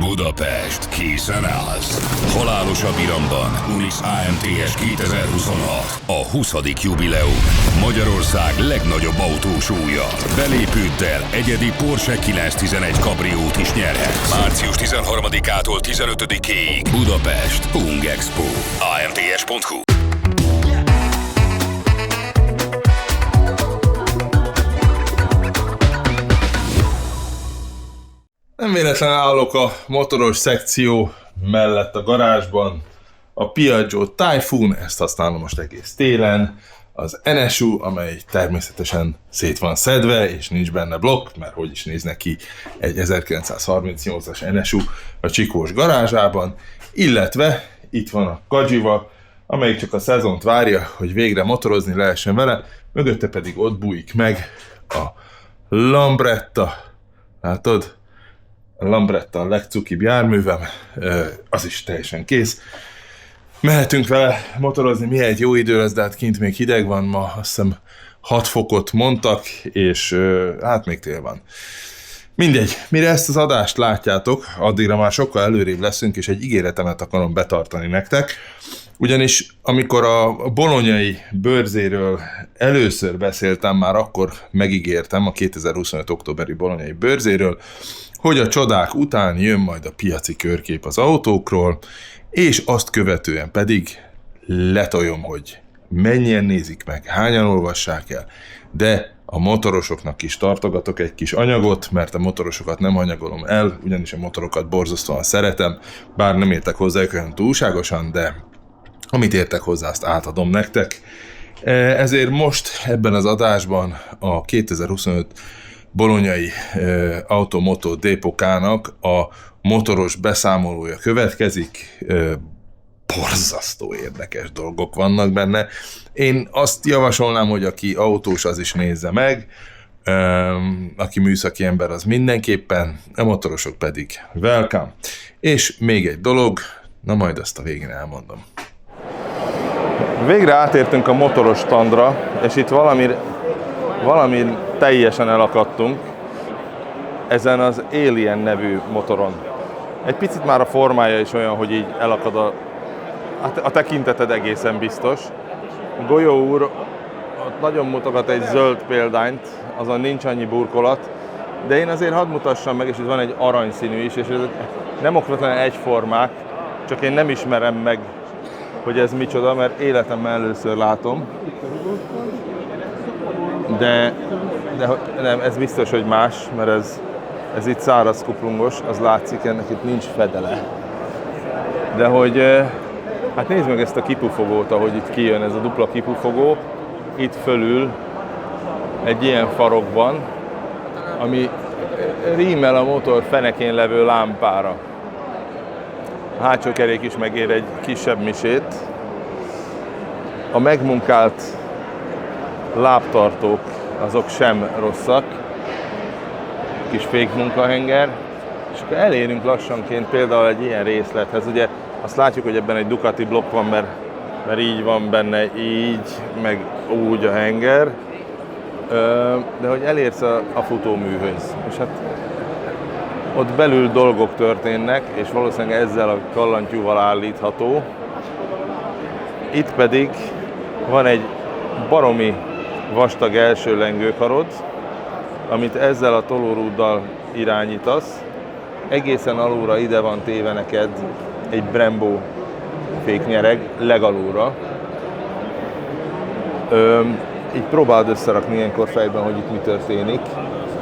Budapest készen állsz. Halálosabb iramban Unis AMTS 2026. A 20. jubileum. Magyarország legnagyobb autósúlya. Belépőddel egyedi Porsche 911 kabriót is nyerhetsz. Március 13-ától 15-ig. Budapest Hung Expo. AMTS.hu. Nem véletlenül állok a motoros szekció mellett a garázsban. A Piaggio Typhoon, ezt használom most egész télen. Az NSU, amely természetesen szét van szedve, és nincs benne blokk, mert hogy is néznek ki egy 1938-as NSU a Csikós garázsában. Illetve itt van a Kajiva, amelyik csak a szezont várja, hogy végre motorozni lehessen vele, mögötte pedig ott bújik meg a Lambretta. Látod? A Lambretta a legcukibb járművem, az is teljesen kész. Mehetünk vele motorozni, mi egy jó idő lesz, de hát kint még hideg van ma, azt hiszem 6 fokot mondtak, és hát még tél van. Mindegy, mire ezt az adást látjátok, addigra már sokkal előrébb leszünk, és egy ígéretemet akarom betartani nektek. Ugyanis amikor a bolonyai bőrzéről először beszéltem, már akkor megígértem a 2025. októberi bolonyai bőrzéről, hogy a csodák után jön majd a piaci körkép az autókról, és azt követően pedig letoljom, hogy mennyien nézik meg, hányan olvassák el, de a motorosoknak is tartogatok egy kis anyagot, mert a motorosokat nem anyagolom el, ugyanis a motorokat borzasztóan szeretem, bár nem értek hozzá olyan túlságosan, de amit értek hozzá, azt átadom nektek. Ezért most ebben az adásban a 2025 bolonyai Automoto Dépokának a motoros beszámolója következik. Borzasztó érdekes dolgok vannak benne. Én azt javasolnám, hogy aki autós, az is nézze meg, aki műszaki ember, az mindenképpen, a motorosok pedig welcome. És még egy dolog, na majd azt a végén elmondom. Végre átértünk a motoros standra, és itt valami teljesen elakadtunk ezen az Alien nevű motoron. Egy picit már a formája is olyan, hogy így elakad a tekinteted egészen biztos. Golyó úr ott nagyon mutogat egy zöld példányt, azon nincs annyi burkolat, de én azért hadd mutassam meg, és itt van egy aranyszínű is, és ezek nem okvetlenül egyformák, csak én nem ismerem meg, hogy ez micsoda, mert életemben először látom. De nem, ez biztos, hogy más, mert ez itt száraz kuplungos, az látszik, ennek itt nincs fedele. De hogy, hát nézd meg ezt a kipufogót, ahogy itt kijön, ez a dupla kipufogó, itt fölül egy ilyen farokban, ami rímel a motor fenekén levő lámpára. A hátsó kerék is megér egy kisebb misét. A megmunkált lábtartók azok sem rosszak, kis fék munkahenger, és akkor elérünk lassanként például egy ilyen részlethez. Ugye azt látjuk, hogy ebben egy Ducati blokk van, mert így van benne, így, meg úgy a henger, de hogy elérsz a futóműhöz, és hát ott belül dolgok történnek, és valószínűleg ezzel a kallantyúval állítható. Itt pedig van egy baromi vastag első lengőkarod, amit ezzel a tolórúddal irányítasz. Egészen alulra ide van téve neked egy Brembo féknyereg, legalulra. Így próbáld összerakni ilyenkor fejben, hogy itt mi történik.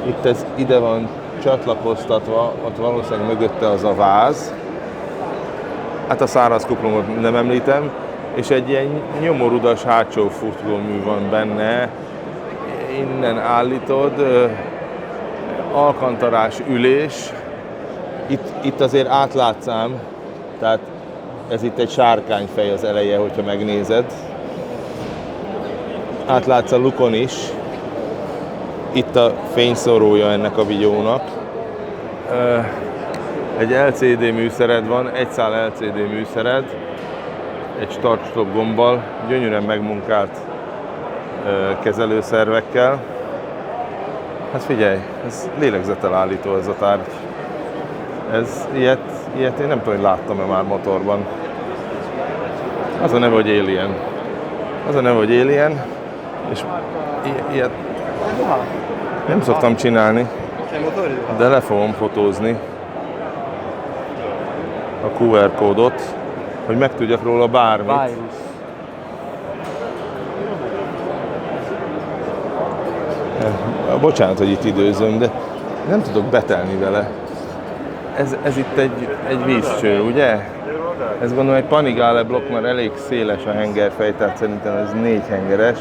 Itt ez ide van csatlakoztatva, ott valószínűleg mögötte az a váz. Hát a száraz kuplungot nem említem. És egy ilyen nyomorudas hátsó futómű van benne, innen állítod, alkantarás ülés, itt azért átlátsz ám, tehát ez itt egy sárkányfej az eleje, hogyha megnézed. Átlátsz a lukon is, itt a fényszorója ennek a vigyónak. Egy LCD műszered van, egy szál LCD műszered, egy start-stop gombbal, gyönyörűen megmunkált kezelőszervekkel. Hát figyelj, ez lélegzetelállító ez a tárgy. Ilyet én nem tudom, hogy láttam-e már motorban. Az a neve, hogy Alien. Az a neve, hogy Alien, és ilyet nem szoktam csinálni, de le fogom fotózni a QR kódot, hogy megtudjak róla bármit. Bocsánat, hogy itt időzöm, de nem tudok betelni vele. Ez itt egy vízcső, ugye? Ez gondolom egy Panigale blokk, mert elég széles a hengerfej, tehát szerintem ez 4 hengeres.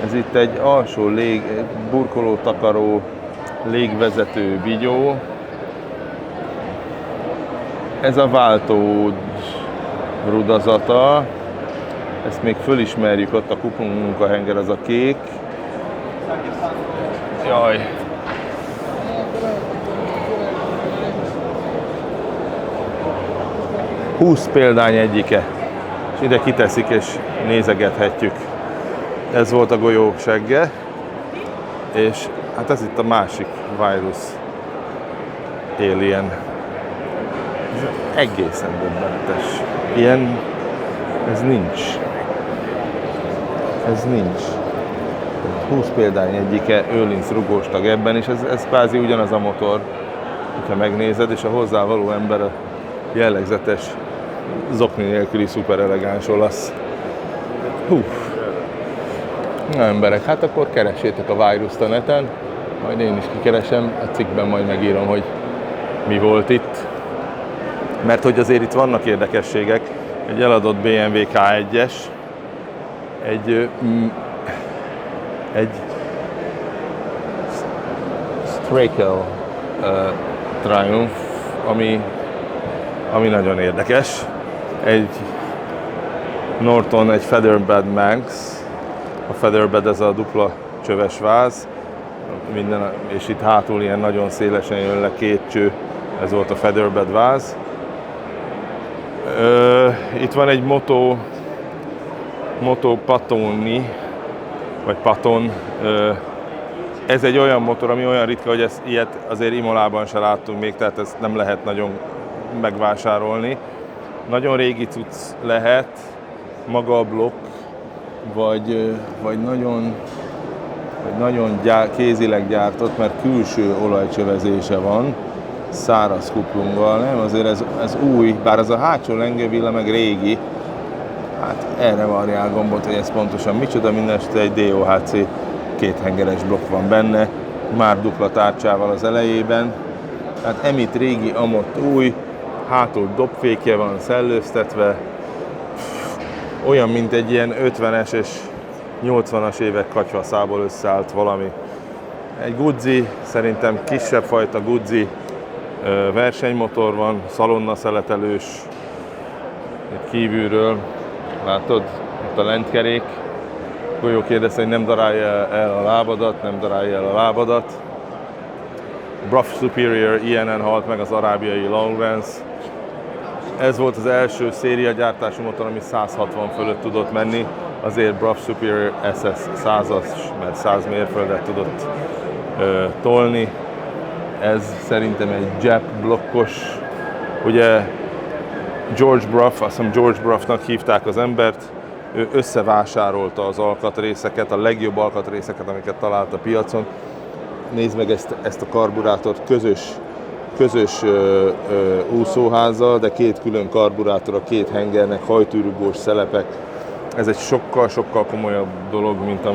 Ez itt egy alsó burkoló, takaró, légvezető vigyó. Ez a váltó rudazata. Ezt még fölismerjük, ott a kupunk munkahenger, az a kék. Jaj! Húsz példány egyike, és ide kiteszik és nézegethetjük. Ez volt a golyó segge, és hát ez itt a másik Virus Alien. Ez egészen döbbenetes. Ilyen, ez nincs. Ez nincs. 20 példány egyike, Öhlins rugós tag ebben, és ez kvázi ugyanaz a motor, hogyha megnézed, és a hozzávaló ember a jellegzetes zokni nélküli szuper elegáns olasz. Na emberek, hát akkor keressétek a Virust a neten, majd én is kikeresem, a cikkben majd megírom, hogy mi volt itt. Mert hogy azért itt vannak érdekességek, egy eladott BMW K1-es, egy Strakel Triumph, ami nagyon érdekes. Egy Norton, egy Featherbed Manx. A Featherbed ez a dupla csöves váz, és itt hátul ilyen nagyon szélesen jön le 2 cső, ez volt a Featherbed váz. Itt van egy Moto Patoni, vagy Paton. Ez egy olyan motor, ami olyan ritka, hogy ilyet azért Imolában se láttunk még, tehát ezt nem lehet nagyon megvásárolni. Nagyon régi cucc lehet, maga a blokk, vagy nagyon kézileg gyártott, mert külső olajcsövezése van, száraz kuplunggal, nem? Azért ez új, bár az a hátsó lengővilla meg régi, hát erre varjál gombot, hogy ez pontosan micsoda, mindenesetre egy DOHC 2 hengeres blokk van benne, már dupla tárcsával az elejében, hát emit régi, amott új, hátul dobfékje van szellőztetve, olyan, mint egy ilyen 50-es és 80-as évek katyvaszából összeállt valami. Egy Guzzi, szerintem kisebb fajta Guzzi versenymotor van, szalonnaszeletelős, itt kívülről, látod, ott a lentkerék. Golyó kérdezte, hogy nem darálja el a lábadat, nem darálja el a lábadat. Bruff Superior ilyenen halt meg az arábiai Lawrence. Ez volt az első szériagyártású motor, ami 160 fölött tudott menni, azért Bruff Superior SS 100-as, mert 100 mérföldet tudott tolni. Ez szerintem egy Jap blokkos, ugye George Bruff, azt hiszem George Bruffnak hívták az embert, ő összevásárolta az alkatrészeket, a legjobb alkatrészeket, amiket talált a piacon. Nézd meg ezt a karburátort, közös úszóházzal, de 2 külön karburátor a 2 hengernek, hajtűrugós szelepek. Ez egy sokkal komolyabb dolog, mint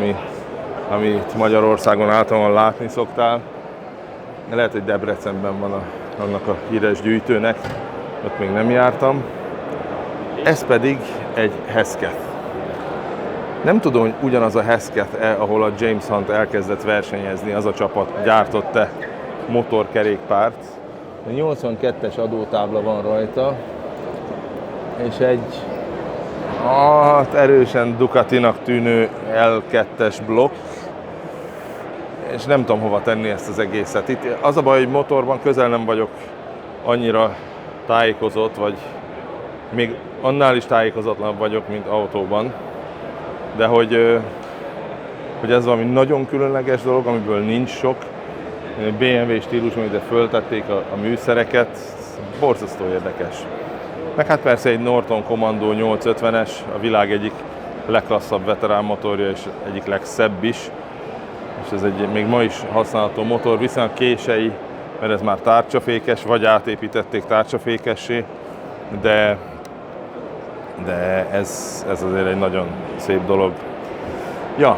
amit Magyarországon általában látni szoktál. Lehet, hogy Debrecenben van annak a híres gyűjtőnek, ott még nem jártam. Ez pedig egy Hesketh. Nem tudom, hogy ugyanaz a Hesketh-e, ahol a James Hunt elkezdett versenyezni, az a csapat gyártott-e motorkerékpárt. 82-es adótábla van rajta, és egy erősen Ducatinak tűnő L2-es blokk, és nem tudom hova tenni ezt az egészet. Itt az a baj, hogy motorban közel nem vagyok annyira tájékozott, vagy még annál is tájékozatlanabb vagyok, mint autóban, de hogy ez valami nagyon különleges dolog, amiből nincs sok. BMW stílus, ide föltették a műszereket, borzasztó érdekes. Meg hát persze egy Norton Commando 850-es, a világ egyik legklasszabb veterán motorja, és egyik legszebb is. És ez egy még ma is használható motor, viszont kései, mert ez már tárcsafékes, vagy átépítették tárcsafékessé, de ez azért egy nagyon szép dolog. Ja,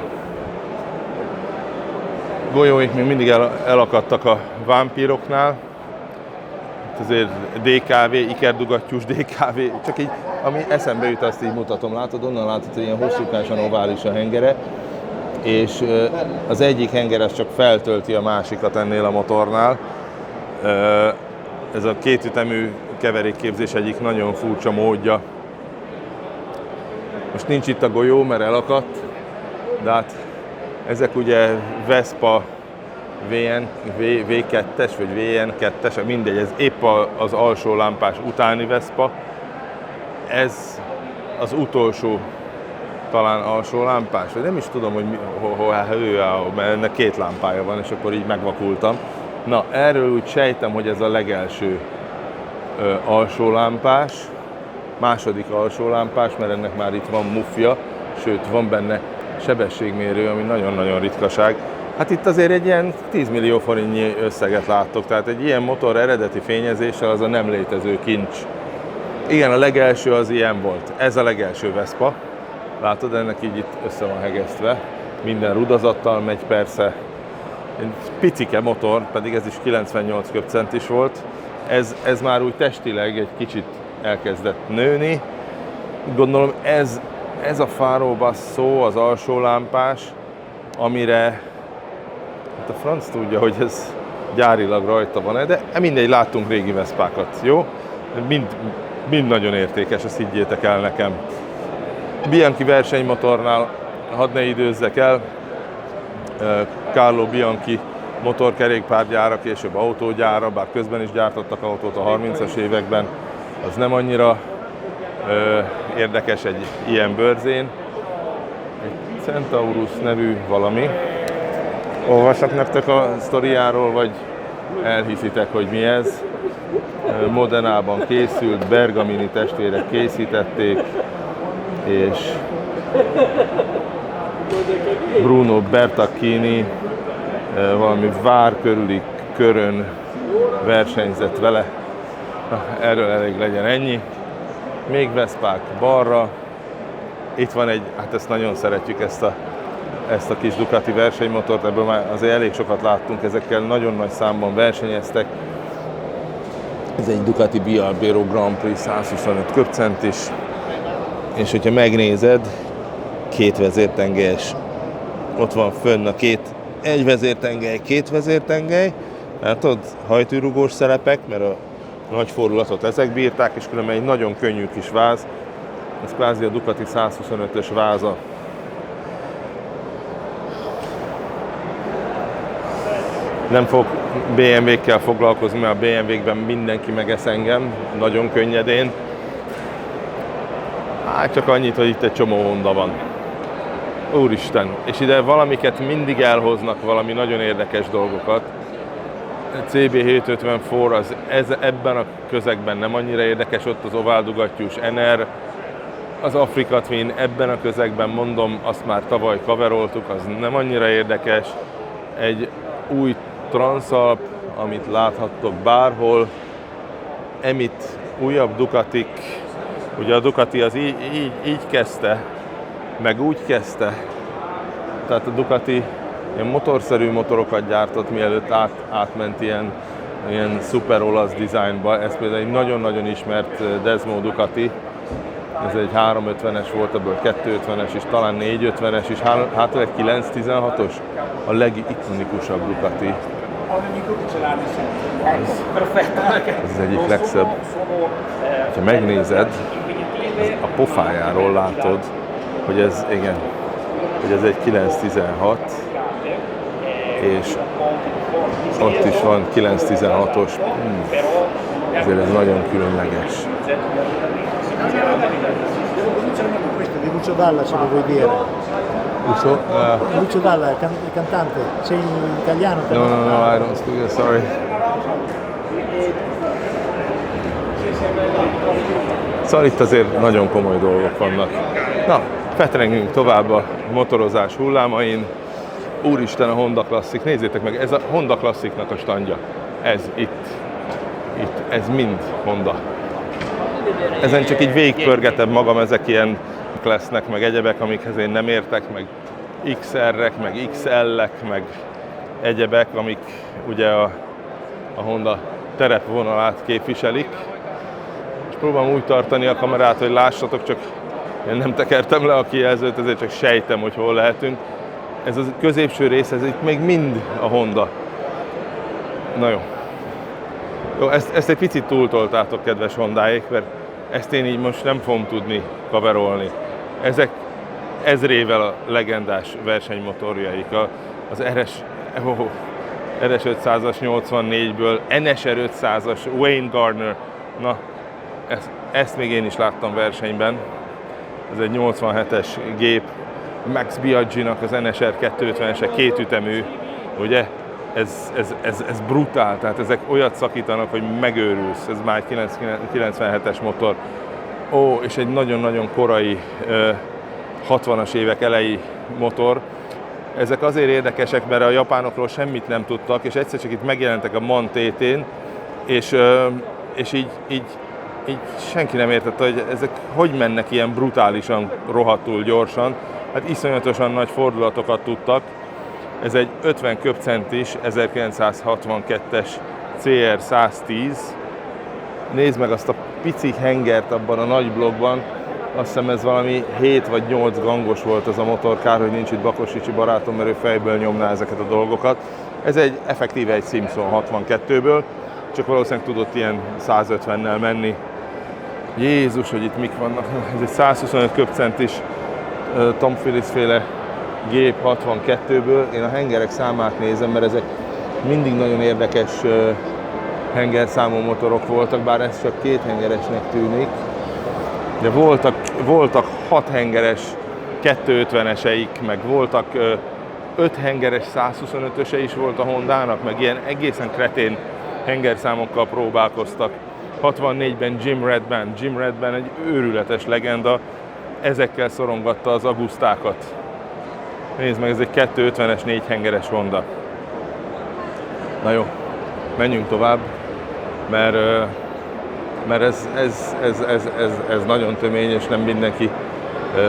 golyóik még mindig elakadtak a vámpíroknál. Azért DKV, ikerdugattyús DKV, csak így, ami eszembe jut, azt így mutatom. Látod, onnan látod, hogy ilyen hosszúkásan ovális a hengere, és az egyik henger az csak feltölti a másikat ennél a motornál. Ez a kétütemű keverékképzés egyik nagyon furcsa módja. Most nincs itt a golyó, mert elakadt, de hát ezek ugye Vespa V2-es vagy VN2-es, mindegy, ez épp az alsó lámpás utáni Vespa. Ez az utolsó talán alsó lámpás, vagy nem is tudom, hogy mert ennek két lámpája van, és akkor így megvakultam. Na, erről úgy sejtem, hogy ez a legelső alsó lámpás, második alsó lámpás, mert ennek már itt van mufja, sőt, van benne sebességmérő, ami nagyon-nagyon ritkaság. Hát itt azért egy ilyen 10 millió forintnyi összeget láttok, tehát egy ilyen motor eredeti fényezéssel az a nem létező kincs. Igen, a legelső az ilyen volt. Ez a legelső Vespa. Látod, ennek így itt össze van hegesztve. Minden rudazattal megy persze. Egy picike motor, pedig ez is 98 köbcentis volt. Ez már úgy testileg egy kicsit elkezdett nőni. Gondolom ez a Faro Basso, az alsó lámpás, amire hát a franc tudja, hogy ez gyárilag rajta van-e, de mindegy, láttunk régi Veszpákat, jó? Mind nagyon értékes, ezt higgyétek el nekem. Bianchi versenymotornál, hadd ne időzzek el, Carlo Bianchi motorkerékpárgyára, később autógyára, bár közben is gyártottak autót a 30-as években, az nem annyira érdekes egy ilyen bőrzén. Egy Centaurus nevű valami. Olvassak nektek a sztoriáról, vagy elhiszitek, hogy mi ez? Modenában készült, Bergamini testvérek készítették, és Bruno Bertacchini valami vár körüli körön versenyzett vele. Erről elég legyen ennyi. Még Veszpák balra. Itt van egy, hát ezt nagyon szeretjük, ezt a kis Ducati versenymotort, ebből már azért elég sokat láttunk, ezekkel nagyon nagy számban versenyeztek. Ez egy Ducati Biarbero Grand Prix 125 köbcentis, és hogyha megnézed, két vezértengelyes, ott van fönn a egy vezértengely, két vezértengely, látod, hajtűrugós szerepek, mert a nagy fordulatot ezek bírták, és különben egy nagyon könnyű kis váz, ez kvázi a Ducati 125-ös váza. Nem fog BMW-kkel foglalkozni, mert a BMW-kben mindenki megesz engem, nagyon könnyedén. Hát csak annyit, hogy itt egy csomó Honda van. Úristen! És ide valamiket mindig elhoznak, valami nagyon érdekes dolgokat. CB754 az ebben a közegben nem annyira érdekes, ott az ováldugattyús NR. Az Africa Twin ebben a közegben, mondom, azt már tavaly coveroltuk, az nem annyira érdekes. Egy új Transalp, amit láthattok bárhol. Emit újabb Ducatik. Ugye a Ducati az így kezdte, meg úgy kezdte. Tehát a Ducati ilyen motorszerű motorokat gyártott, mielőtt átment ilyen szuper olasz dizájnba. Ez például egy nagyon-nagyon ismert Desmo Ducati. Ez egy 350-es volt, ebből 250-es és talán 450-es, és hátul egy 916-os, a legikonikusabb Ducati. Ez egyik legszebb. Ha megnézed, a pofájáról látod, hogy ez, igen, hogy ez egy 916, és ott is van 916-os. Ezért ez nagyon különleges. Lucio Dalla ce lo vuoi dire? Lucio Dalla, il cantante, sei italiano? No, I don't speak, sorry. Szóval itt azért nagyon komoly dolgok vannak. Na, fetrengünk tovább a motorozás hullámain. Úristen, a Honda Classic, nézzétek meg, ez a Honda Classicnak a standja. Ez itt, ez mind Honda. Ezen csak így végigpörgetem magam, ezek ilyen lesznek, meg egyebek, amikhez én nem értek, meg XR-ek, meg XL-ek, meg egyebek, amik ugye a Honda terepvonalát képviselik. És próbálom úgy tartani a kamerát, hogy lássatok, csak én nem tekertem le a kijelzőt, ezért csak sejtem, hogy hol lehetünk. Ez a középső rész, ez itt még mind a Honda. Na jó. Jó, ezt egy picit túltoltátok, kedves Hondáék, mert ezt én így most nem fogom tudni coverolni. Ezek ezrével a legendás versenymotorjaik. Az RS 500-as 84-ből, NSR 500-as Wayne Gardner. Na, ezt még én is láttam versenyben. Ez egy 87-es gép. Max Biaggi-nak az NSR 250-ese kétütemű, ugye? Ez brutál, tehát ezek olyat szakítanak, hogy megőrülsz. Ez már egy 97-es motor. Ó, és egy nagyon-nagyon korai 60-as évek elejé motor. Ezek azért érdekesek, mert a japánokról semmit nem tudtak, és egyszer csak itt megjelentek a MAN TT-n, és így senki nem értette, hogy ezek hogy mennek ilyen brutálisan, rohadtul gyorsan. Hát iszonyatosan nagy fordulatokat tudtak. Ez egy 50 köbcentis 1962-es CR 110. Nézd meg azt a pici hengert abban a nagy blokkban. Azt hiszem ez valami 7 vagy 8 gangos volt az a motor. Kár, hogy nincs itt Bakos Ricsi barátom, mert ő fejből nyomná ezeket a dolgokat. Ez egy effektíve egy Simpson 62-ből, csak valószínűleg tudott ilyen 150-nel menni. Jézus, hogy itt mik vannak. Ez egy 125 köbcentis Tom Phillips féle gép 62-ből. Én a hengerek számát nézem, mert ezek mindig nagyon érdekes hengerszámú motorok voltak, bár ez csak 2 hengeresnek tűnik. De voltak 6 hengeres 250-eseik, meg voltak 5 hengeres 125-öse is volt a Hondának, meg ilyen egészen kretén hengerszámokkal próbálkoztak. 64-ben Jim Redman egy őrületes legenda, ezekkel szorongatta az Agustákat. Nézd meg, ez egy 250-es 4 hengeres Honda. Na jó, menjünk tovább, mert ez nagyon tömény, és nem mindenki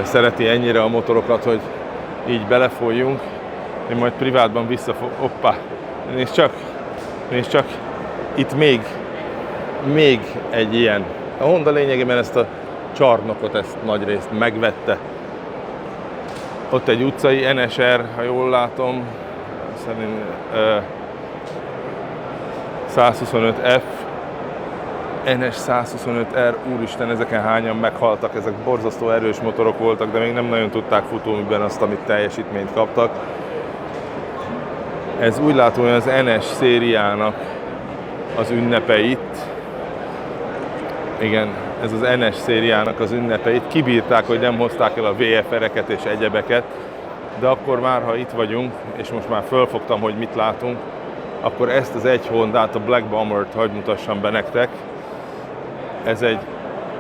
szereti ennyire a motorokat, hogy így belefolyjunk. Én majd privátban Hoppá! Nézd csak! Itt még egy ilyen. A Honda lényegében ezt a csarnokot, ezt nagyrészt megvette. Ott egy utcai NSR, ha jól látom, szerint 125F, NS 125R, úristen, ezeken hányan meghaltak, ezek borzasztó erős motorok voltak, de még nem nagyon tudták futóműben azt, amit teljesítményt kaptak. Ez úgy látom, hogy az NS szériának az ünnepeit, igen, ez az NS szériának az ünnepeit, kibírták, hogy nem hozták el a VFR-eket és egyebeket, de akkor már, ha itt vagyunk, és most már fölfogtam, hogy mit látunk, akkor ezt az egy Hondát, a Black Bomber-t hadd mutassam be nektek. Ez egy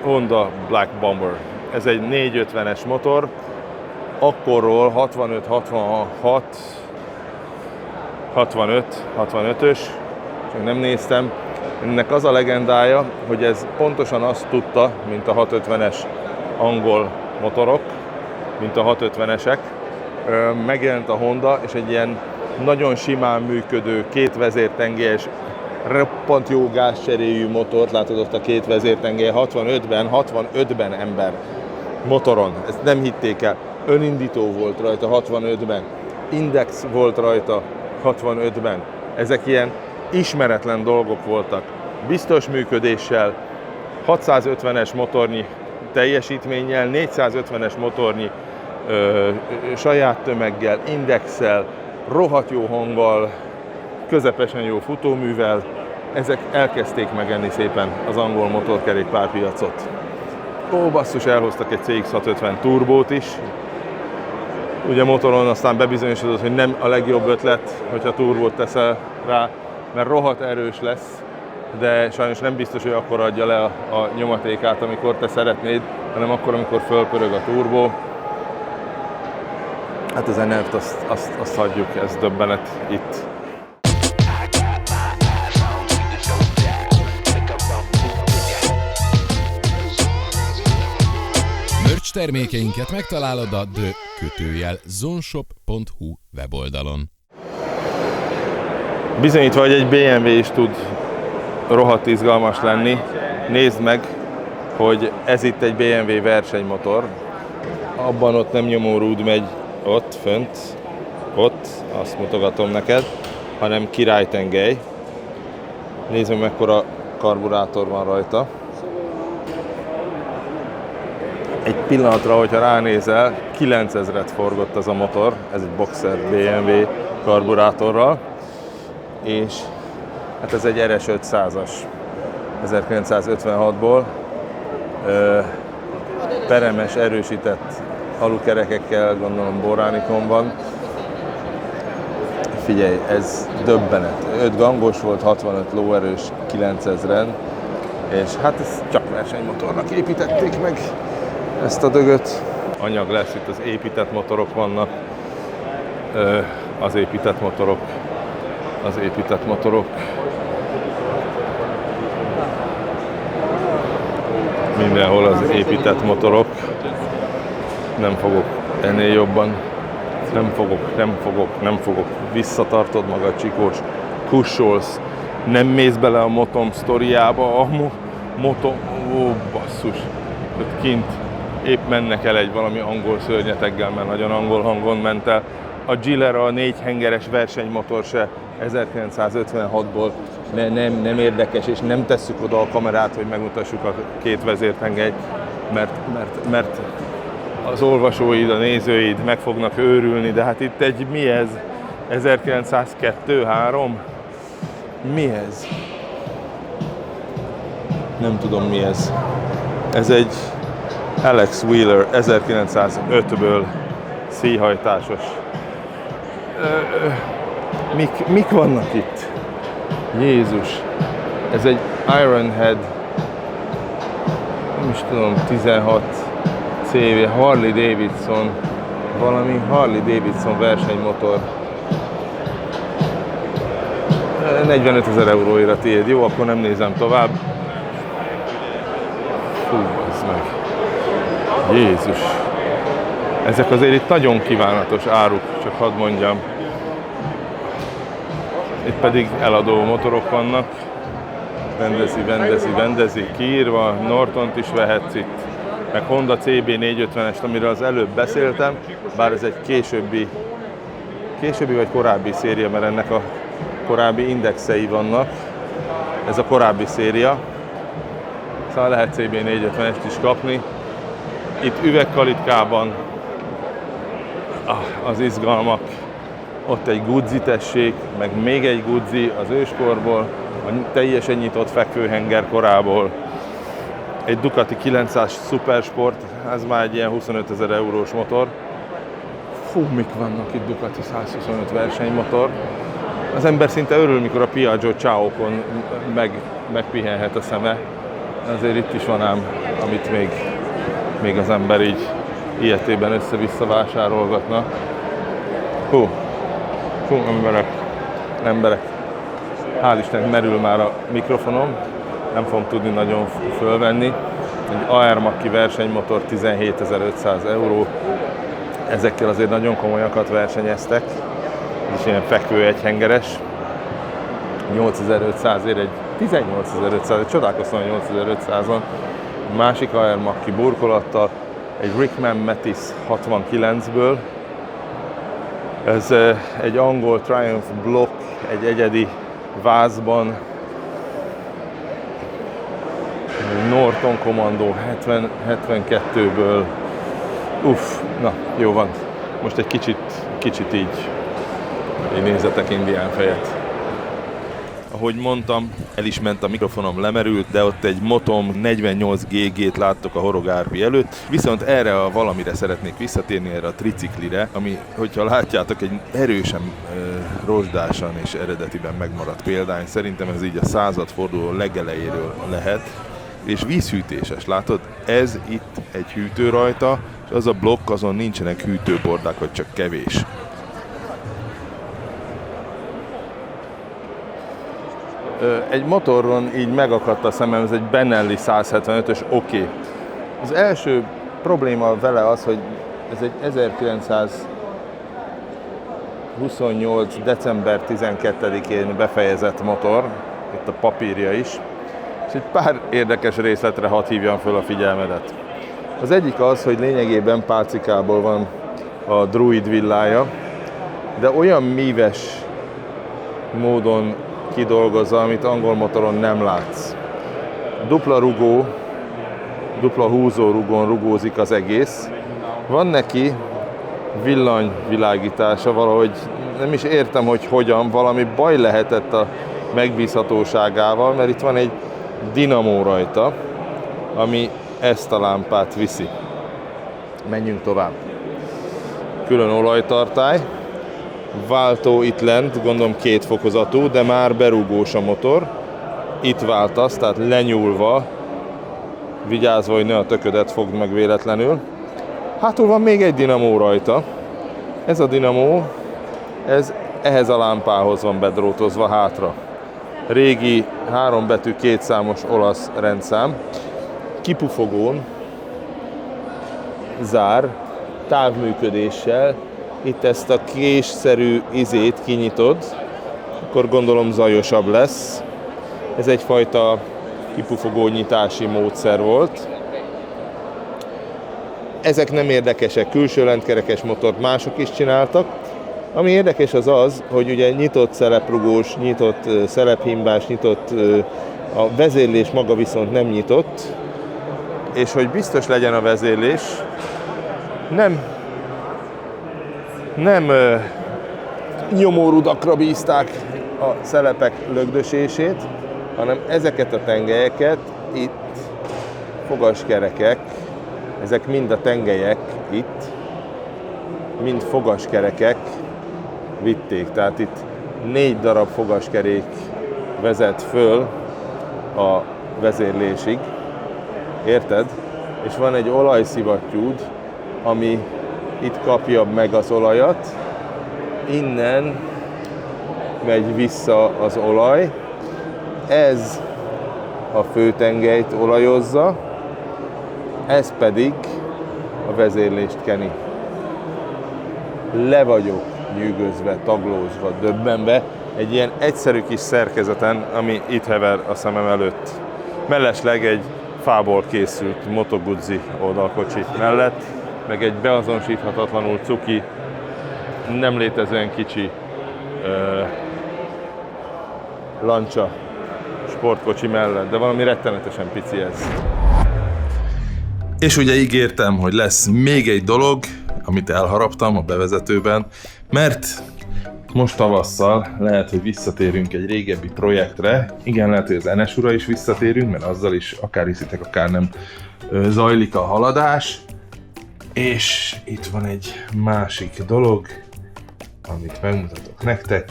Honda Black Bomber. Ez egy 450-es motor, akkorról 65-ös, csak nem néztem. Ennek az a legendája, hogy ez pontosan azt tudta, mint a 650-es angol motorok, mint a 650-esek. Megjelent a Honda, és egy ilyen nagyon simán működő, 2 vezértengelyes, roppant jó gázcseréjű motort, látod ott a 2 vezértengely 65-ben ember motoron, ezt nem hitték el. Önindító volt rajta 65-ben, Index volt rajta 65-ben. Ezek ilyen ismeretlen dolgok voltak. Biztos működéssel, 650-es motornyi teljesítménnyel, 450-es motornyi saját tömeggel, indexel, rohadt jó hanggal, közepesen jó futóművel, ezek elkezdték megenni szépen az angol motorkerékpárpiacot. Ó, basszus, elhoztak egy CX-650 turbót is. Ugye motoron aztán bebizonyosodott, hogy nem a legjobb ötlet, hogyha turbót teszel rá, mert rohadt erős lesz, de sajnos nem biztos, hogy akkor adja le a nyomatékát, amikor te szeretnéd, hanem akkor, amikor fölpörög a turbó. Hát az NF-t azt hagyjuk, ez döbbenet itt. Merch termékeinket megtalálod a the-zoneshop.hu weboldalon. Bizonyítva, hogy egy BMW is tud rohadt izgalmas lenni. Nézd meg, hogy ez itt egy BMW versenymotor. Abban ott nem nyomórúd megy ott, fönt, ott, azt mutogatom neked, hanem királytengely. Nézd meg, mekkora karburátor van rajta. Egy pillanatra, hogyha ránézel, 9000-et forgott az a motor, ez egy Boxer BMW karburátorral, és hát ez egy RS 500-as 1956-ból, peremes, erősített alukerekekkel, gondolom boránikon van. Figyelj, ez döbbenet. 5 gangos volt, 65 lóerős 9000-en, és hát ezt csak versenymotornak építették meg ezt a dögöt. Anyag lesz, itt az épített motorok vannak, az épített motorok. Mindenhol az épített motorok. Nem fogok ennél jobban. Nem fogok. Visszatartod magad, Csikós. Kussolsz. Nem mész bele a motom sztoriába. A motom... Ó, basszus. Ott kint épp mennek el egy valami angol szörnyeteggel, mert nagyon angol hangon ment el. A Gilera, a 4 hengeres versenymotor se 1956-ból nem érdekes, és nem tesszük oda a kamerát, hogy megmutassuk a 2 vezértengelyt, mert az olvasóid, a nézőid meg fognak őrülni, de hát itt egy mi ez? 1902-3? Mi ez? Nem tudom mi ez. Ez egy Alex Wheeler 1905-ből szíjhajtásos. Mik vannak itt? Jézus! Ez egy Ironhead, nem is tudom, 16 CV, Harley Davidson, valami Harley Davidson versenymotor. 45 000 euróra tiéd. Jó, akkor nem nézem tovább. Fú, bazd meg. Jézus! Ezek azért itt nagyon kívánatos áruk, csak hadd mondjam. Itt pedig eladó motorok vannak. Vendezi, kiírva, Nortont is vehetsz itt. Meg Honda CB450-est, amiről az előbb beszéltem, bár ez egy későbbi vagy korábbi széria, mert ennek a korábbi indexei vannak. Ez a korábbi széria. Szóval lehet CB450-est is kapni. Itt üvegkalitkában az izgalmak. Ott egy Guzzi tessék, meg még egy Guzzi az őskorból, a teljesen nyitott fekvőhenger korából. Egy Ducati 900 Supersport, ez már egy ilyen 25 000 eurós motor. Fú, mik vannak itt Ducati 125 versenymotor. Az ember szinte örül, mikor a Piaggio Ciao-kon megpihenhet a szeme. Azért itt is van ám, amit még az ember így ilyetében össze-vissza vásárolgatna. Hú, emberek. Hál' Istennek merül már a mikrofonom, nem fogom tudni nagyon fölvenni. Egy AR Macchi versenymotor 17.500 euró. Ezekkel azért nagyon komolyakat versenyeztek. Ez is ilyen fekvő egyhengeres. 8500 ér, egy 18.500, csodálkoztam a 8500-on. Másik AR Macchi burkolattal, egy Rickman Metis 69-ből. Ez egy angol Triumph Block, egy egyedi vázban. Norton Commando 72-ből. Na, jó van. Most egy kicsit így nézzetek indián fejet. A ahogy mondtam, el is ment a mikrofonom, lemerült, de ott egy Motom 48 GG-t láttok a horogárpi előtt, viszont erre a valamire szeretnék visszatérni, erre a triciklire, ami, hogyha látjátok, egy erősen rozsdásan és eredetiben megmaradt példány. Szerintem ez így a századforduló legelejéről lehet, és vízhűtéses, látod? Ez itt egy hűtő rajta, és az a blokk, azon nincsenek hűtőbordák, vagy csak kevés. Egy motoron így megakadt a szemem, ez egy Benelli 175-ös, oké. Az első probléma vele az, hogy ez egy 1928. december 12-én befejezett motor, itt a papírja is, és egy pár érdekes részletre hadd hívjam föl a figyelmedet. Az egyik az, hogy lényegében pálcikából van a Druid villája, de olyan míves módon kidolgozza, amit angol motoron nem látsz. Dupla rugó, dupla húzó rugón rugózik az egész. Van neki villanyvilágítása, valahogy nem is értem, hogy hogyan, valami baj lehetett a megbízhatóságával, mert itt van egy dinamó rajta, ami ezt a lámpát viszi. Menjünk tovább. Külön olajtartály. Váltó itt lent, gondolom 2 fokozatú, de már berúgós a motor. Itt váltasz, tehát lenyúlva, vigyázva, hogy ne a töködet fogd meg véletlenül. Hátul van még egy dinamó rajta. Ez a dinamó, ez ehhez a lámpához van bedrótozva hátra. Régi 3 betű 2 számos olasz rendszám. Kipufogón zár, távműködéssel. Itt ezt a késszerű izét kinyitod, akkor gondolom zajosabb lesz. Ez egyfajta kipufogó nyitási módszer volt. Ezek nem érdekesek, külső lentkerekes motort mások is csináltak. Ami érdekes az az, hogy ugye nyitott szeleprugós, nyitott szelephimbás, nyitott, a vezérlés maga viszont nem nyitott, és hogy biztos legyen a vezérlés, nem nyomórudakra bízták a szelepek lögdösését, hanem ezeket a tengelyeket itt, fogaskerekek, ezek mind a tengelyek itt, mind fogaskerekek vitték. Tehát itt 4 darab fogaskerék vezet föl a vezérlésig, érted? És van egy olajszivattyúd, ami itt kapja meg az olajat, innen megy vissza az olaj, ez a főtengelyt olajozza, ez pedig a vezérlést keni. Le vagyok nyűgözve, taglózva, döbbenve egy ilyen egyszerű kis szerkezeten, ami itt hever a szemem előtt. Mellesleg egy fából készült Moto Guzzi oldalkocsi mellett, meg egy beazonosíthatatlanul cuki, nem létezően kicsi Lancia sportkocsi mellett, de valami rettenetesen pici ez. És ugye ígértem, hogy lesz még egy dolog, amit elharaptam a bevezetőben, mert most tavasszal lehet, hogy visszatérünk egy régebbi projektre. Igen, lehet, hogy az NSU-ra is visszatérünk, mert azzal is akár hiszitek, akár nem zajlik a haladás. És itt van egy másik dolog, amit megmutatok nektek.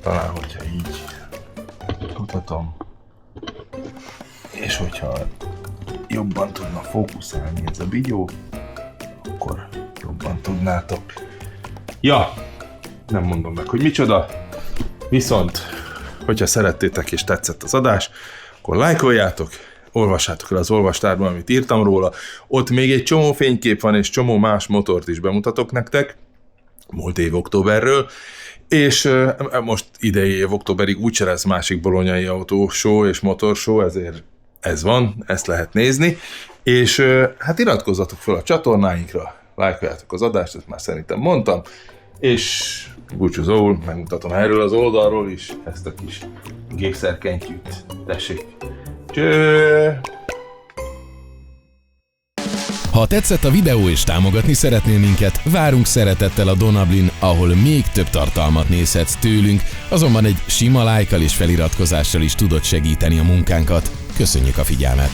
Talán, hogyha így mutatom, és hogyha jobban tudna fókuszálni ez a bigyó, akkor jobban tudnátok. Ja, nem mondom meg, hogy micsoda, viszont, hogyha szerettétek és tetszett az adás, akkor lájkoljátok, olvassátok el az olvastárban, amit írtam róla. Ott még egy csomó fénykép van, és csomó más motort is bemutatok nektek, múlt év októberről, és most idei év októberig úgyse lesz másik bolonyai autóshow és motorshow, ezért ez van, ezt lehet nézni, és hát iratkozzatok fel a csatornáinkra, lájkoljátok az adást, ezt már szerintem mondtam, és búcsúzóul megmutatom erről az oldalról is ezt a kis gépszerkentyűt. Tessék! Cső! Ha tetszett a videó és támogatni szeretnél minket, várunk szeretettel a Donablin, ahol még több tartalmat nézhetsz tőlünk, azonban egy sima lájkkal és feliratkozással is tudod segíteni a munkánkat. Köszönjük a figyelmet!